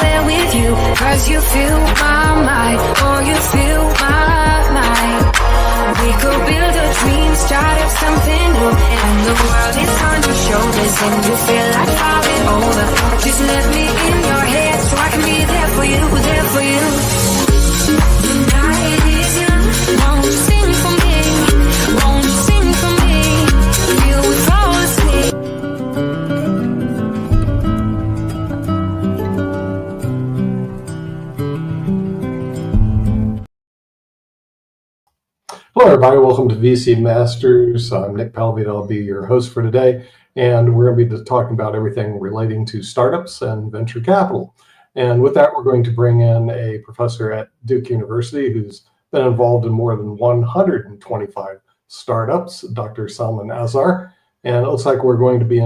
anywhere with you, 'cause you feel my mind, or you feel my mind. We could build a dream, start up something new, and the world is on your shoulders, and you feel like falling over. Just let me in your head, so I can be there for you, there for you. The night is young, won't you sing for me? Won't you sing for me? Till we fall asleep. Hello, everybody. Welcome to VC Masters. I'm Nick Palavito. I'll be your host for today, and we're going to be talking about everything relating to startups and venture capital. And with that, we're going to bring in a professor at Duke University who's been involved in more than 125 startups, Dr. Salman Azhar. And it looks like we're going to be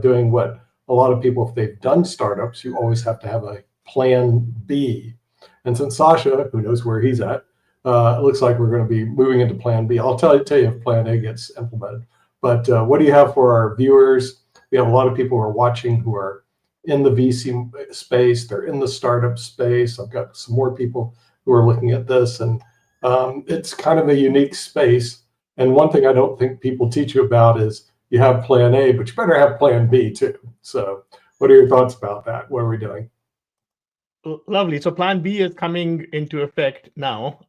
doing what a lot of people, if they've done startups, you always have to have a plan B. And since Sasha, who knows where he's at, it looks like we're going to be moving into Plan B. I'll tell you if Plan A gets implemented. But what do you have for our viewers? We have a lot of people who are watching who are in the VC space. They're in the startup space. I've got some more people who are looking at this. And it's kind of a unique space. And one thing I don't think people teach you about is you have Plan A, but you better have Plan B too. So what are your thoughts about that? What are we doing? Lovely. So Plan B is coming into effect now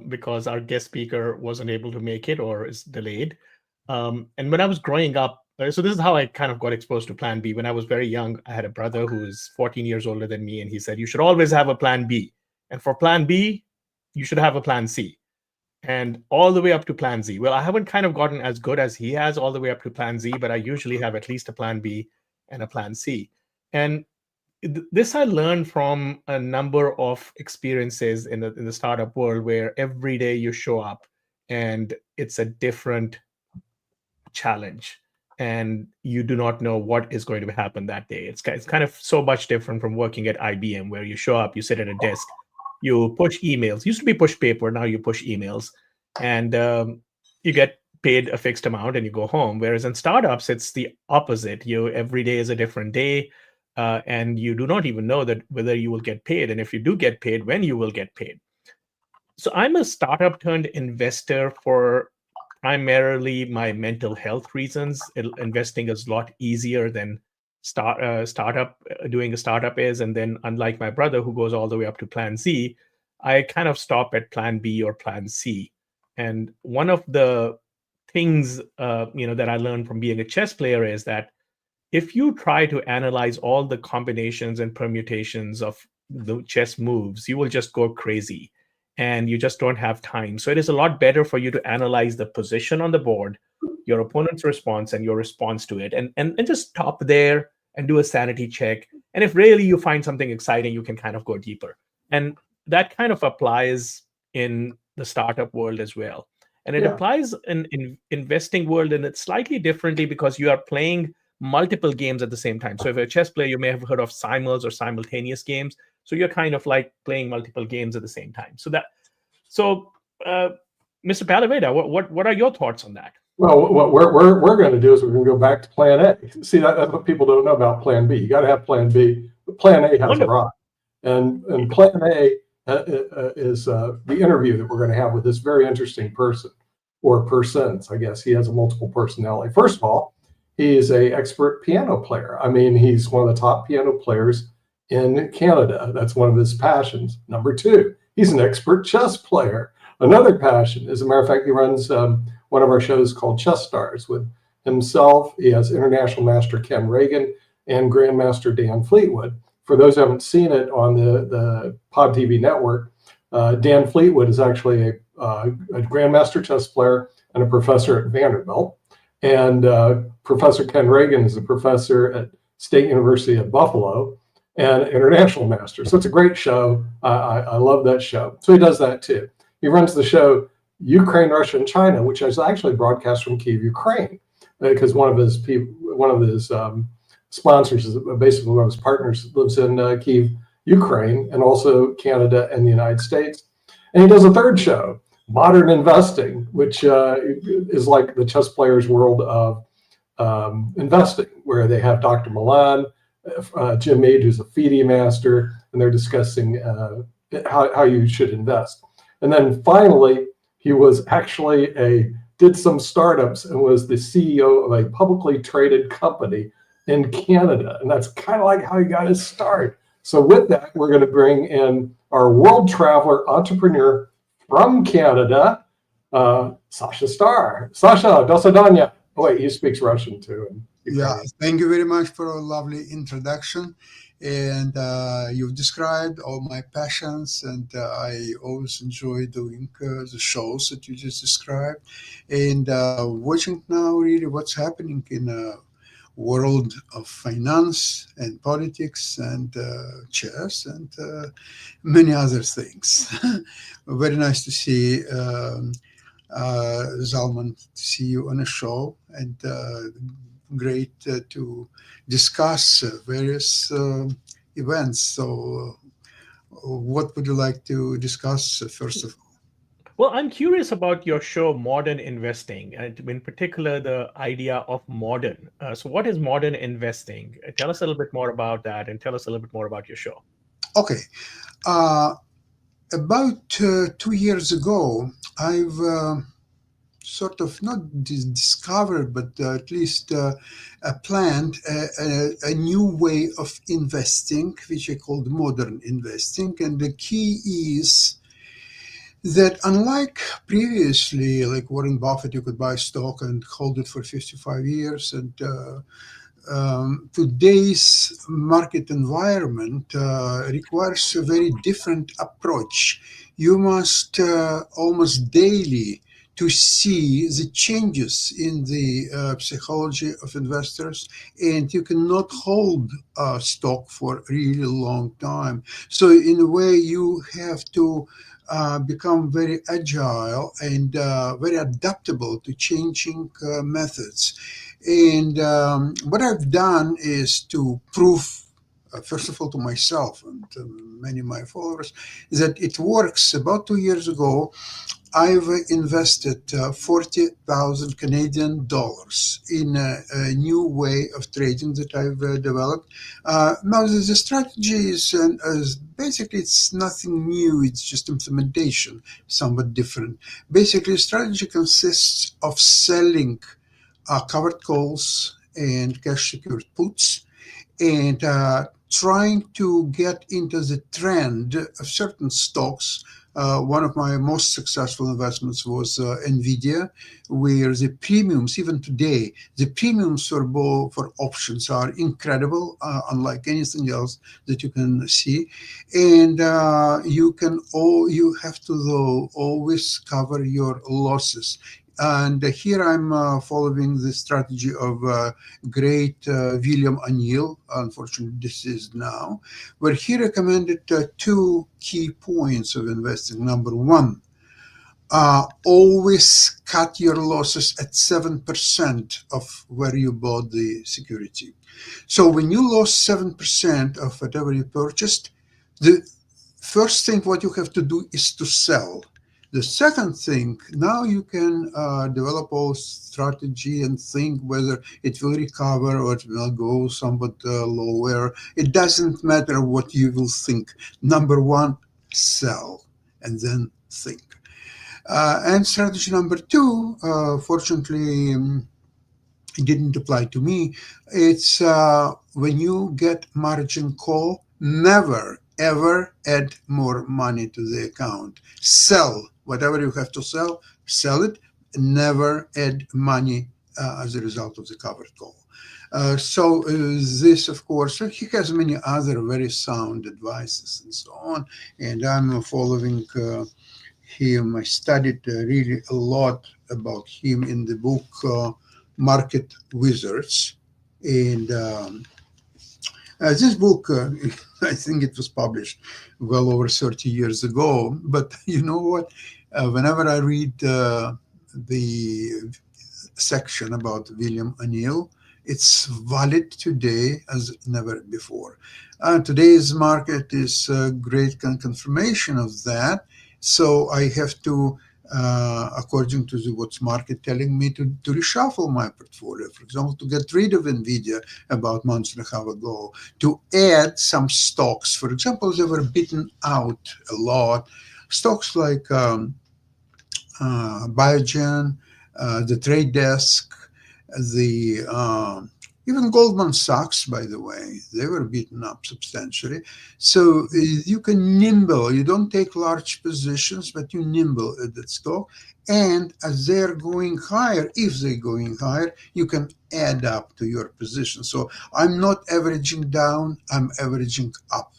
because our guest speaker wasn't able to make it or is delayed. And when I was growing up, so this is how I kind of got exposed to Plan B. When I was very young, I had a brother who is 14 years older than me, and he said, you should always have a Plan B. And for Plan B, you should have a Plan C. And all the way up to Plan Z. Well, I haven't kind of gotten as good as he has all the way up to Plan Z, but I usually have at least a Plan B and a Plan C. And this I learned from a number of experiences in the startup world, where every day you show up and it's a different challenge and you do not know what is going to happen that day. It's kind of so much different from working at IBM, where you show up, you sit at a desk, you push emails. Used to be push paper, now you push emails, and you get paid a fixed amount and you go home. Whereas in startups, it's the opposite. Every day is a different day. And you do not even know that whether you will get paid, and if you do get paid, when you will get paid. So I'm a startup turned investor for primarily my mental health reasons. Investing is a lot easier than doing a startup is. And then unlike my brother who goes all the way up to Plan Z, I kind of stop at Plan B or Plan C. And one of the things that I learned from being a chess player is that if you try to analyze all the combinations and permutations of the chess moves, you will just go crazy and you just don't have time. So it is a lot better for you to analyze the position on the board, your opponent's response and your response to it, and just stop there and do a sanity check. And if really you find something exciting, you can kind of go deeper. And that kind of applies in the startup world as well. And it applies in investing world, and it's slightly differently because you are playing multiple games at the same time. So if you're a chess player, you may have heard of simuls or simultaneous games. So you're kind of like playing multiple games at the same time. So Mr. Palaveda, what are your thoughts on that? Well, what we're going to do is we're going to go back to Plan A. See, that's what people don't know about Plan B. You got to have Plan B. But Plan A has a rock. And Plan A is the interview that we're going to have with this very interesting person, or persons, I guess. He has a multiple personality. First of all, he is an expert piano player. I mean, he's one of the top piano players in Canada. That's one of his passions. Number two, he's an expert chess player. Another passion, as a matter of fact, he runs one of our shows called Chess Stars with himself. He has International Master Ken Reagan and Grandmaster Dan Fleetwood. For those who haven't seen it on the Pod TV network, Dan Fleetwood is actually a Grandmaster chess player and a professor at Vanderbilt. And Professor Ken Reagan is a professor at State University of Buffalo and international master. So it's a great show. I love that show. So he does that too. He runs the show Ukraine, Russia, and China, which is actually broadcast from Kyiv, Ukraine, because one of his sponsors, is basically one of his partners, lives in Kyiv, Ukraine, and also Canada and the United States. And he does a third show, Modern Investing, which is like the chess player's world of investing, where they have Dr. Milan Jim Meade, who's a FIDE master, and they're discussing how you should invest. And then finally, he was actually did some startups and was the CEO of a publicly traded company in Canada. And that's kind of like how he got his start. So with that, we're going to bring in our world traveler entrepreneur from Canada, Sasha Starr. Sasha, do свидания. Oh, wait, he speaks Russian too. And yeah, thank you very much for a lovely introduction. And you've described all my passions, and I always enjoy doing the shows that you just described. And watching now really what's happening in a world of finance and politics and chess and many other things. Very nice to see Zalman, to see you on a show, and great to discuss various events. So, what would you like to discuss first of all? Well, I'm curious about your show, Modern Investing, and in particular, the idea of modern. So, what is modern investing? Tell us a little bit more about that, and tell us a little bit more about your show. Okay. About 2 years ago, I've sort of not discovered, but at least planned a new way of investing, which I called modern investing. And the key is that unlike previously, like Warren Buffett, you could buy stock and hold it for 55 years. And today's market environment requires a very different approach. You must almost daily to see the changes in the psychology of investors, and you cannot hold stock for a really long time. So in a way, you have to become very agile and very adaptable to changing methods. And what I've done is to prove, first of all, to myself and many of my followers, that it works. About 2 years ago, I've invested 40,000 Canadian dollars in a new way of trading that I've developed. Now, the strategy is basically it's nothing new. It's just implementation, somewhat different. Basically, the strategy consists of selling covered calls and cash secured puts, and trying to get into the trend of certain stocks. One of my most successful investments was NVIDIA, where the premiums, even today, the premiums for options are incredible, unlike anything else that you can see. And you have to though always cover your losses. And here I'm following the strategy of great William O'Neill, unfortunately deceased now, where he recommended 2 key points of investing. Number one, always cut your losses at 7% of where you bought the security. So when you lost 7% of whatever you purchased, the first thing what you have to do is to sell. The second thing, now you can develop a strategy and think whether it will recover or it will go somewhat lower. It doesn't matter what you will think. Number one, sell and then think. And strategy number 2, fortunately, it didn't apply to me. It's when you get margin call, never ever add more money to the account. Sell whatever you have to sell, sell it, never add money as a result of the covered call. So this, of course, he has many other very sound advices and so on, and I'm following him. I studied really a lot about him in the book Market Wizards, and this book, I think it was published well over 30 years ago, but you know what? Whenever I read the section about William O'Neill, it's valid today as never before. Today's market is a great confirmation of that. So I have to according to what's market telling me to reshuffle my portfolio. For example, to get rid of NVIDIA about a month and a half ago, to add some stocks. For example, they were beaten out a lot. Stocks like Biogen, the Trade Desk, the even Goldman Sachs, by the way, they were beaten up substantially. So you can nimble. You don't take large positions, but you nimble at that stock. And as they're going higher, if they're going higher, you can add up to your position. So I'm not averaging down, I'm averaging up.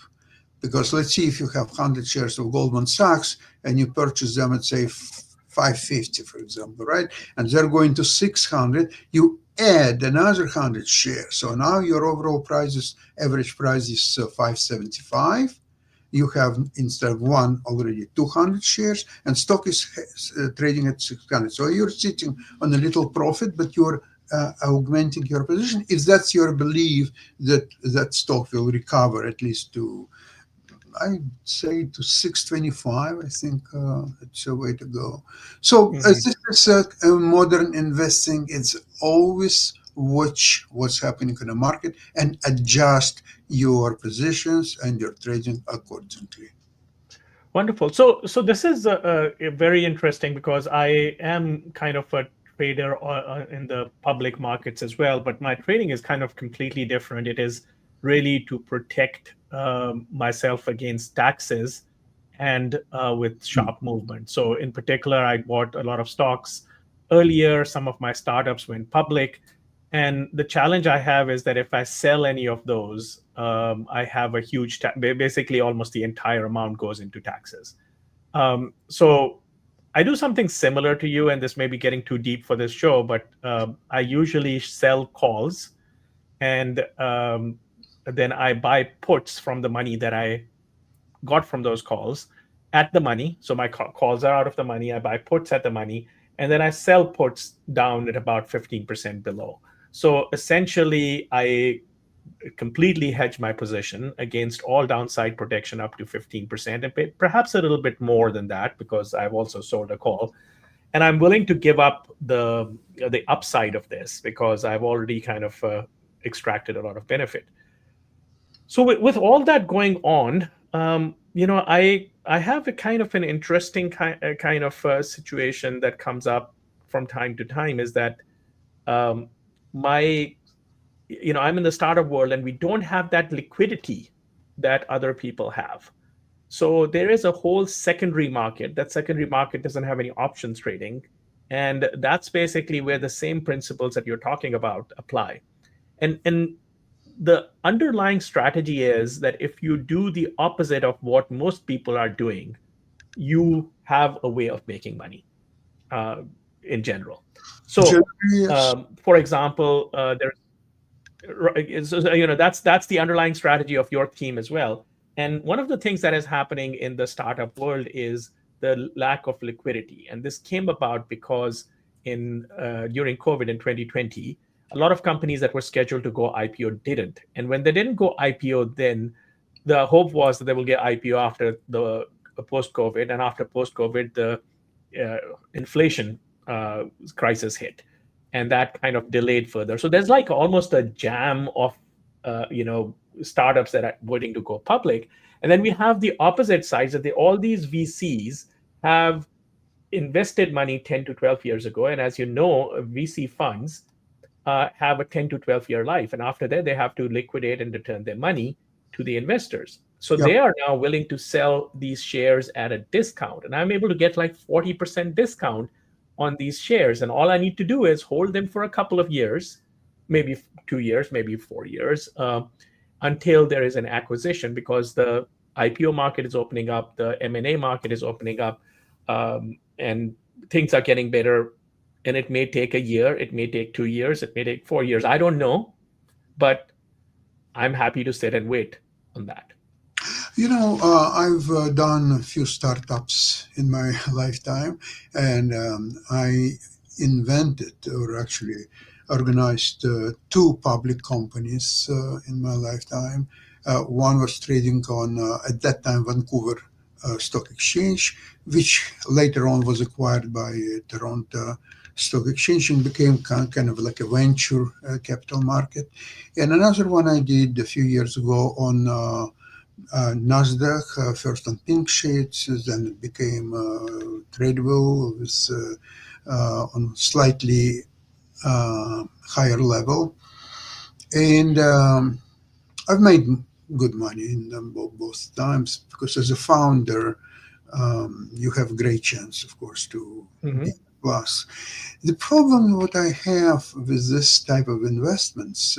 Because let's see, if you have 100 shares of Goldman Sachs and you purchase them at, say, 550, for example, right? And they're going to 600, you add another 100 shares. So now your overall average price is 575. You have, instead of one, already 200 shares, and stock is trading at 600. So you're sitting on a little profit, but you're augmenting your position if that's your belief that that stock will recover at least to, I'd say, to 625. I think it's a way to go. So this is modern investing. It's always watch what's happening in the market and adjust your positions and your trading accordingly. Wonderful. So this is very interesting because I am kind of a trader in the public markets as well, but my trading is kind of completely different. It is really to protect myself against taxes and with sharp movement. So in particular, I bought a lot of stocks earlier. Some of my startups went public. And the challenge I have is that if I sell any of those, I have a huge, basically almost the entire amount goes into taxes. So I do something similar to you, and this may be getting too deep for this show, but I usually sell calls, and then I buy puts from the money that I got from those calls at the money. So my calls are out of the money. I buy puts at the money, and then I sell puts down at about 15% below. So essentially, I completely hedge my position against all downside protection up to 15%, and perhaps a little bit more than that because I've also sold a call. And I'm willing to give up the upside of this because I've already kind of extracted a lot of benefit. So with all that going on, I have a kind of an interesting kind of situation that comes up from time to time. Is that I'm in the startup world, and we don't have that liquidity that other people have. So there is a whole secondary market. That secondary market doesn't have any options trading, and that's basically where the same principles that you're talking about apply. And the underlying strategy is that if you do the opposite of what most people are doing, you have a way of making money in general. So, for example, that's the underlying strategy of your team as well. And one of the things that is happening in the startup world is the lack of liquidity. And this came about because during COVID in 2020, a lot of companies that were scheduled to go IPO didn't. And when they didn't go IPO, then the hope was that they will get IPO after the post-COVID. And after post-COVID, the inflation crisis hit. And that kind of delayed further. So there's like almost a jam of, startups that are waiting to go public. And then we have the opposite sides that all these VCs have invested money 10 to 12 years ago. And as you know, VC funds have a 10 to 12 year life. And after that, they have to liquidate and return their money to the investors. So they are now willing to sell these shares at a discount. And I'm able to get like 40% discount on these shares. And all I need to do is hold them for a couple of years, maybe 2 years, maybe 4 years, until there is an acquisition, because the IPO market is opening up, the M&A market is opening up, and things are getting better. And it may take a year, it may take 2 years, it may take 4 years. I don't know, but I'm happy to sit and wait on that. I've done a few startups in my lifetime, and I invented, or actually organized, two public companies in my lifetime. One was trading on, at that time, Vancouver Stock Exchange, which later on was acquired by Toronto Stock Exchange and became kind of like a venture capital market. And another one I did a few years ago on Nasdaq, first on pink sheets, then it became tradable with on slightly higher level. And I've made good money in them both times because as a founder, you have a great chance, of course, to be a plus. The problem what I have with this type of investments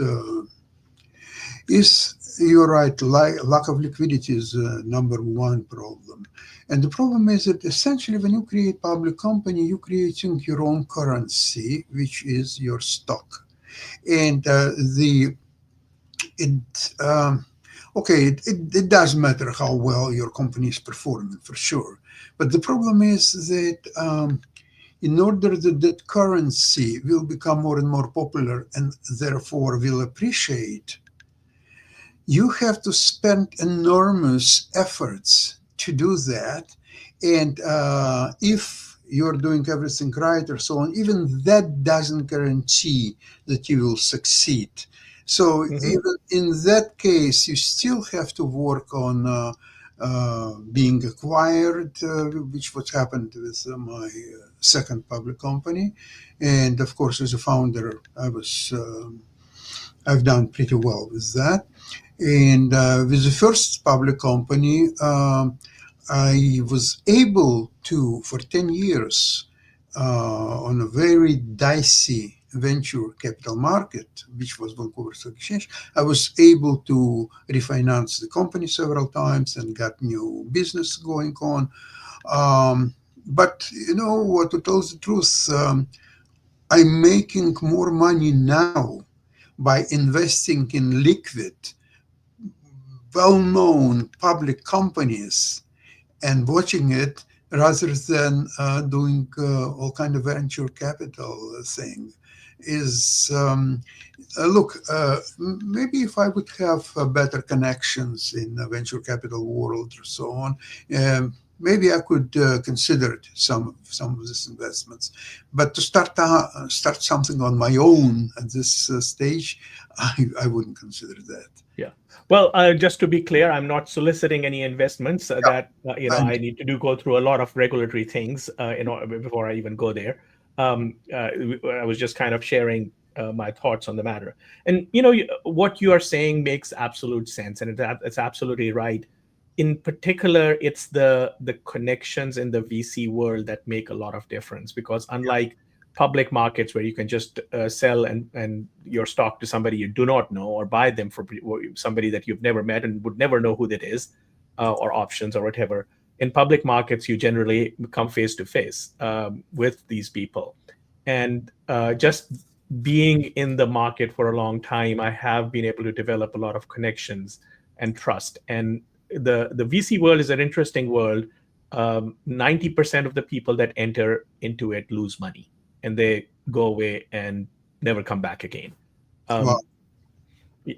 is, you're right, lack of liquidity is number one problem. And the problem is that essentially when you create public company, you're creating your own currency, which is your stock. And it does matter how well your company is performing for sure. But the problem is that in order that currency will become more and more popular and therefore will appreciate, you have to spend enormous efforts to do that. And if you're doing everything right or so on, even that doesn't guarantee that you will succeed. So even in that case, you still have to work on being acquired, which what happened with my second public company. And of course, as a founder, I've done pretty well with that. And with the first public company, I was able to, for 10 years, on a very dicey venture capital market, which was Vancouver Stock Exchange, I was able to refinance the company several times and got new business going on. But you know what, to tell the truth, I'm making more money now by investing in liquid, well-known public companies and watching it rather than doing all kind of venture capital thing. Maybe if I would have better connections in the venture capital world or so on, maybe I could consider some of these investments. But to start something on my own at this stage, I wouldn't consider that. Yeah. Well, just to be clear, I'm not soliciting any investments that I need to go through a lot of regulatory things before I even go there. I was just kind of sharing my thoughts on the matter. And what you are saying makes absolute sense, and it's absolutely right. In particular, it's the connections in the VC world that make a lot of difference, because unlike public markets where you can just sell and your stock to somebody you do not know, or buy them for somebody that you've never met and would never know who that is, or options or whatever. In public markets, you generally come face to face with these people. And just being in the market for a long time, I have been able to develop a lot of connections and trust. And the VC world is an interesting world. 90% of the people that enter into it lose money, and they go away and never come back again. Wow.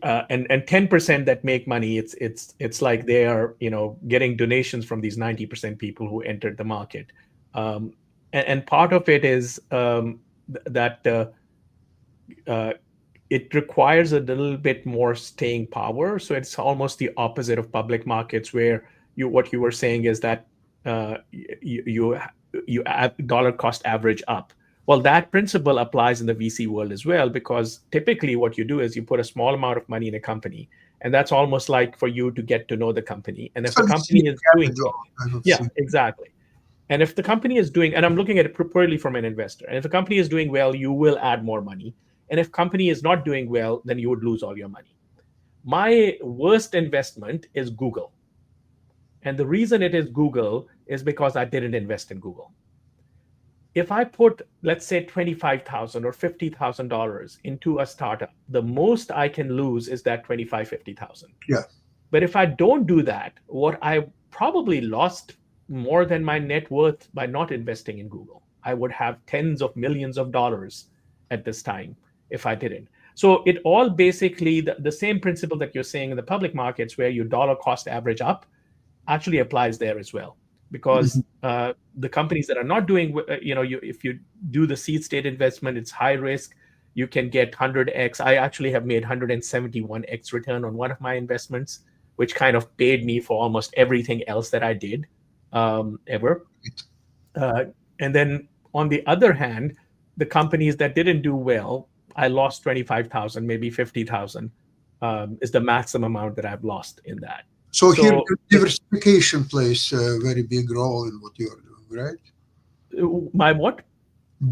And 10% that make money, it's like they are getting donations from these 90% people who entered the market. And part of it is that it requires a little bit more staying power. So it's almost the opposite of public markets, where what you were saying is that you dollar cost average up. Well, that principle applies in the VC world as well, because typically what you do is you put a small amount of money in a company, and that's almost like for you to get to know the company. And if the company is doing well, yeah, exactly. And if the company is doing, and I'm looking at it purely from an investor, and if the company is doing well, you will add more money. And if company is not doing well, then you would lose all your money. My worst investment is Google. And the reason it is Google is because I didn't invest in Google. If I put, let's say, $25,000 or $50,000 into a startup, the most I can lose is that $25,000-$50,000. Yeah. But if I don't do that, what I probably lost more than my net worth by not investing in Google. I would have tens of millions of dollars at this time if I didn't. So it all basically the same principle that you're saying in the public markets, where you dollar cost average up. actually applies there as well, because the companies that are not doing, if you do the seed state investment, it's high risk. You can get 100x. I actually have made 171x return on one of my investments, which kind of paid me for almost everything else that I did ever. And then on the other hand, the companies that didn't do well, I lost 25,000, maybe 50,000 is the maximum amount that I've lost in that. So here, diversification plays a very big role in what you're doing, right? My what?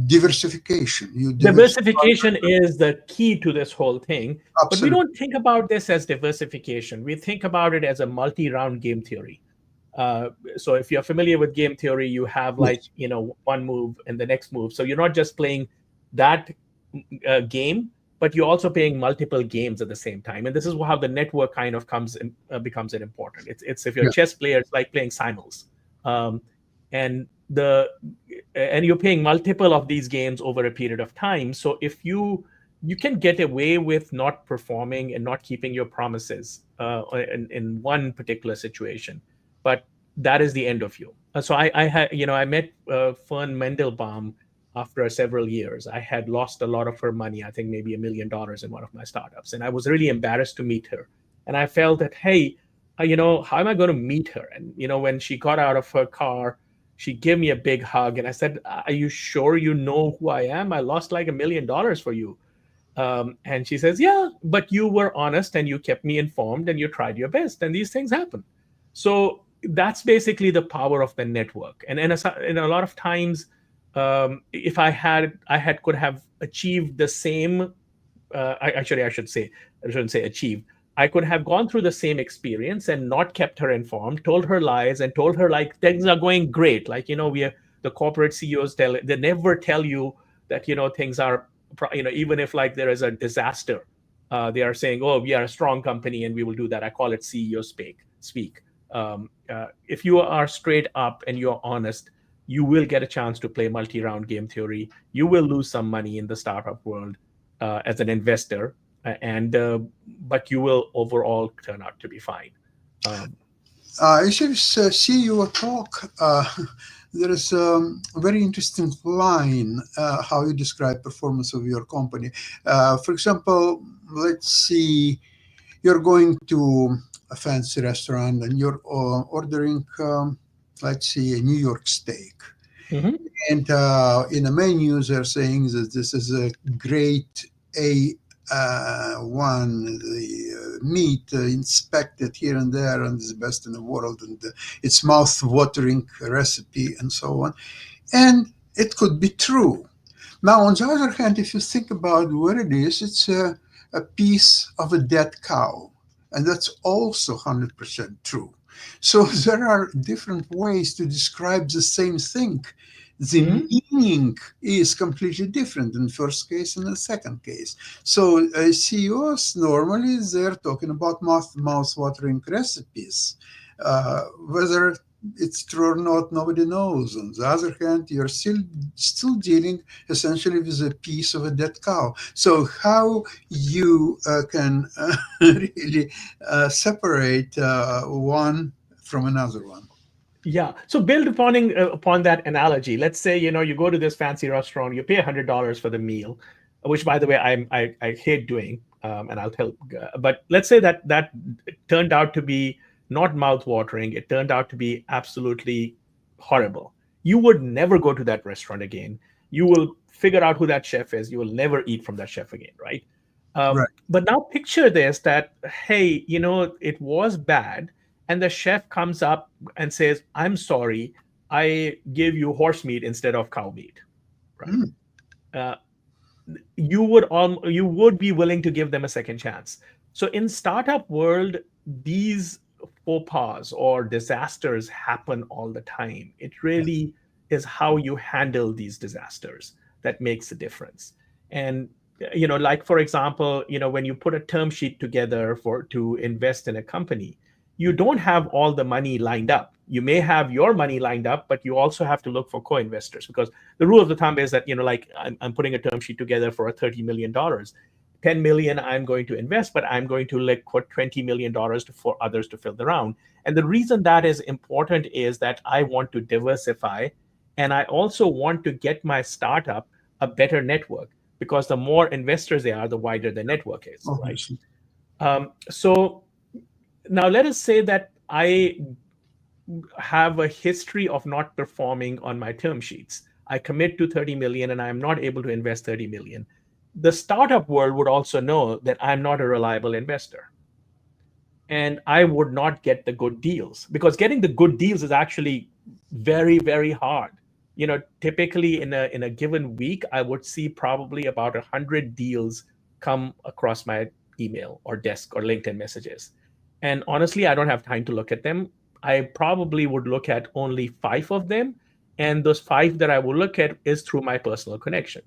Diversification. Diversification is the key to this whole thing. Absolutely. But we don't think about this as diversification. We think about it as a multi-round game theory. So if you're familiar with game theory, you have like, one move and the next move. So you're not just playing that game, but you're also playing multiple games at the same time. And this is how the network kind of becomes an important. It's if you're a chess player, it's like playing simultaneously. And you're playing multiple of these games over a period of time. So if you can get away with not performing and not keeping your promises in one particular situation, but that is the end of you. So I met Fern Mendelbaum after several years. I had lost a lot of her money, I think maybe $1 million in one of my startups. And I was really embarrassed to meet her. And I felt that, hey, how am I going to meet her? And, when she got out of her car, she gave me a big hug. And I said, are you sure you know who I am? I lost like $1 million for you. And she says, yeah, but you were honest and you kept me informed and you tried your best. And these things happen. So that's basically the power of the network. And a lot of times, if I could have achieved the same, I shouldn't say achieved. I could have gone through the same experience and not kept her informed, told her lies, and told her like things are going great. Like, the corporate CEOs they never tell you that, things are, even if like there is a disaster, they are saying, oh, we are a strong company and we will do that. I call it CEO speak. If you are straight up and you're honest, you will get a chance to play multi-round game theory. You will lose some money in the startup world as an investor, but you will overall turn out to be fine. As you see your talk, there is a very interesting line how you describe performance of your company. For example, let's see, you're going to a fancy restaurant and you're ordering, let's see, a New York steak. Mm-hmm. And in the menu, they're saying that this is a great A1, the meat inspected here and there, and is the best in the world, and it's mouth-watering recipe, and so on. And it could be true. Now, on the other hand, if you think about what it is, it's a piece of a dead cow, and that's also 100% true. So there are different ways to describe the same thing. The meaning is completely different in the first case and the second case. So CEOs normally they're talking about mouth-watering recipes. Whether it's true or not, nobody knows. On the other hand, you're still dealing essentially with a piece of a dead cow. So how you can really separate one from another one? Yeah. So build upon that analogy. Let's say, you go to this fancy restaurant, you pay $100 for the meal, which, by the way, I hate doing, and I'll tell. But let's say that turned out to be not mouth-watering. It turned out to be absolutely horrible. You would never go to that restaurant again. You will figure out who that chef is. You will never eat from that chef again, right? Right. But now picture this, that, hey, it was bad. And the chef comes up and says, I'm sorry, I give you horse meat instead of cow meat. Right? You would be willing to give them a second chance. So in startup world, these faux pas or disasters happen all the time. It really is how you handle these disasters that makes a difference. And like, for example, when you put a term sheet together to invest in a company, you don't have all the money lined up. You may have your money lined up, but you also have to look for co-investors, because the rule of the thumb is that, like, I'm putting a term sheet together for $30 million. 10 million I'm going to invest, but I'm going to put $20 million for others to fill the round. And the reason that is important is that I want to diversify, and I also want to get my startup a better network, because the more investors there are, the wider the network is, right? Obviously. So now let us say that I have a history of not performing on my term sheets. I commit to 30 million and I'm not able to invest 30 million. The startup world would also know that I'm not a reliable investor. And I would not get the good deals, because getting the good deals is actually very, very hard. Typically in a given week, I would see probably about 100 deals come across my email or desk or LinkedIn messages. And honestly, I don't have time to look at them. I probably would look at only 5 of them. And those 5 that I will look at is through my personal connection.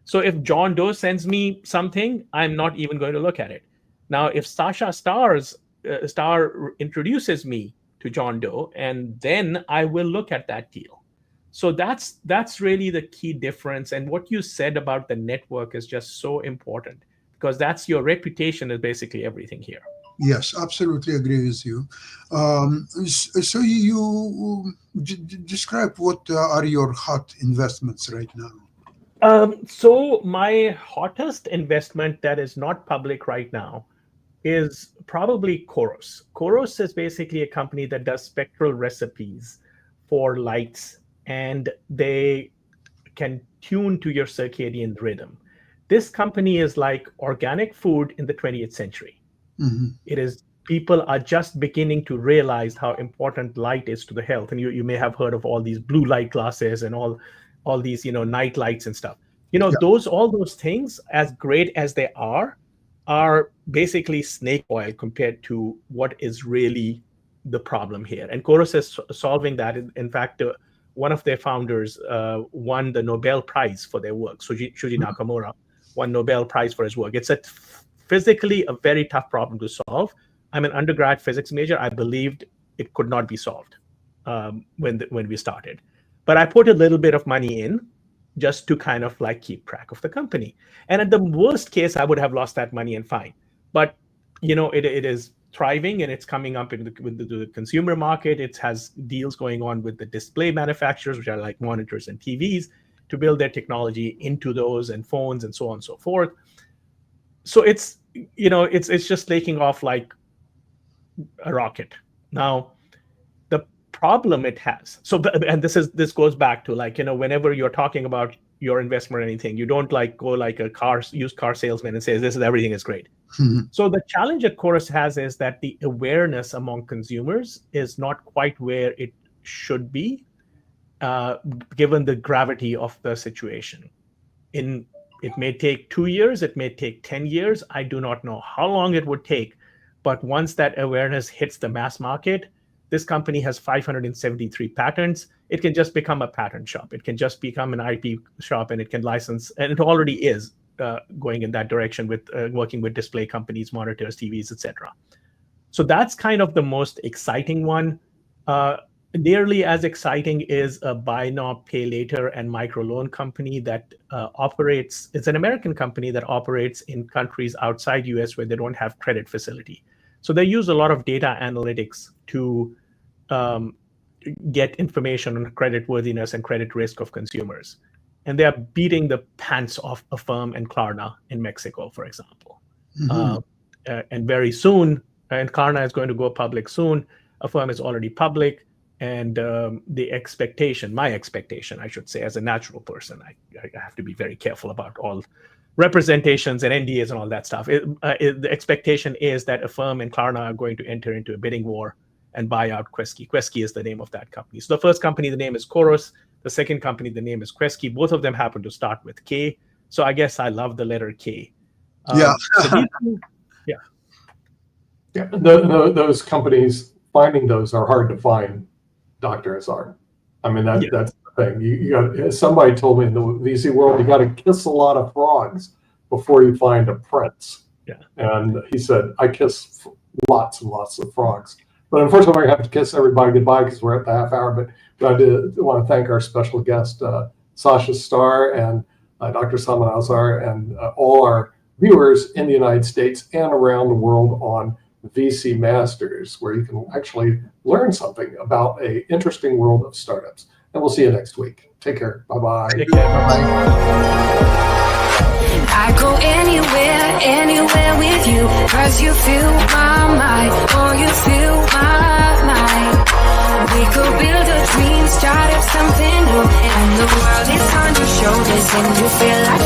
So if John Doe sends me something, I'm not even going to look at it. Now, if Starr introduces me to John Doe, and then I will look at that deal. So that's really the key difference. And what you said about the network is just so important, because that's your reputation is basically everything here. Yes, absolutely agree with you. So you describe what are your hot investments right now? So my hottest investment that is not public right now is probably Koros. Koros is basically a company that does spectral recipes for lights, and they can tune to your circadian rhythm. This company is like organic food in the 20th century. Mm-hmm. It is, people are just beginning to realize how important light is to the health. And you may have heard of all these blue light glasses and all these, night lights and stuff. Yeah. All those things, as great as they are basically snake oil compared to what is really the problem here. And Chorus is solving that. In fact, one of their founders won the Nobel Prize for their work. Shuji Nakamura won Nobel Prize for his work. It's physically a very tough problem to solve. I'm an undergrad physics major. I believed it could not be solved when we started. But I put a little bit of money in just to kind of like keep track of the company. And at the worst case, I would have lost that money and fine. But, it is thriving, and it's coming up with the consumer market. It has deals going on with the display manufacturers, which are like monitors and TVs, to build their technology into those and phones and so on and so forth. So it's just taking off like a rocket. Now, the problem it has, and this goes back to like, whenever you're talking about your investment or anything, you don't like go like a used car salesman and say, everything is great. Mm-hmm. So the challenge that Chorus has is that the awareness among consumers is not quite where it should be, given the gravity of the situation. It may take 2 years, it may take 10 years. I do not know how long it would take. But once that awareness hits the mass market, this company has 573 patents. It can just become a patent shop. It can just become an IP shop, and it can license, and it already is going in that direction with working with display companies, monitors, TVs, etc. So that's kind of the most exciting one. Nearly as exciting is a buy now, pay later and microloan company that operates. It's an American company that operates in countries outside US where they don't have credit facility. So they use a lot of data analytics to get information on credit worthiness and credit risk of consumers. And they are beating the pants off Affirm and Klarna in Mexico, for example. Mm-hmm. And very soon, and Klarna is going to go public soon. Affirm is already public. And my expectation, I should say, as a natural person, I have to be very careful about all representations and NDAs and all that stuff. The expectation is that Affirm and Klarna are going to enter into a bidding war and buy out Quesky. Quesky is the name of that company. So the first company, the name is Koros. The second company, the name is Quesky. Both of them happen to start with K. So I guess I love the letter K. Yeah. Yeah. Those companies, finding those are hard to find, Dr. Azar. I mean, that's the thing. You got, somebody told me in the VC world, you got to kiss a lot of frogs before you find a prince. Yeah. And he said, I kiss lots and lots of frogs. But unfortunately, we have to kiss everybody goodbye because we're at the half hour. But I want to thank our special guest, Sasha Starr, and Dr. Salman Azar, and all our viewers in the United States and around the world on VC Masters, where you can actually learn something about an interesting world of startups. And we'll see you next week. Take care. Bye-bye. Take care. I go anywhere with you, 'cause you fill my mind, or you fill my mind. We could build a dream, start up something new, and the world is on your shoulders, and you feel like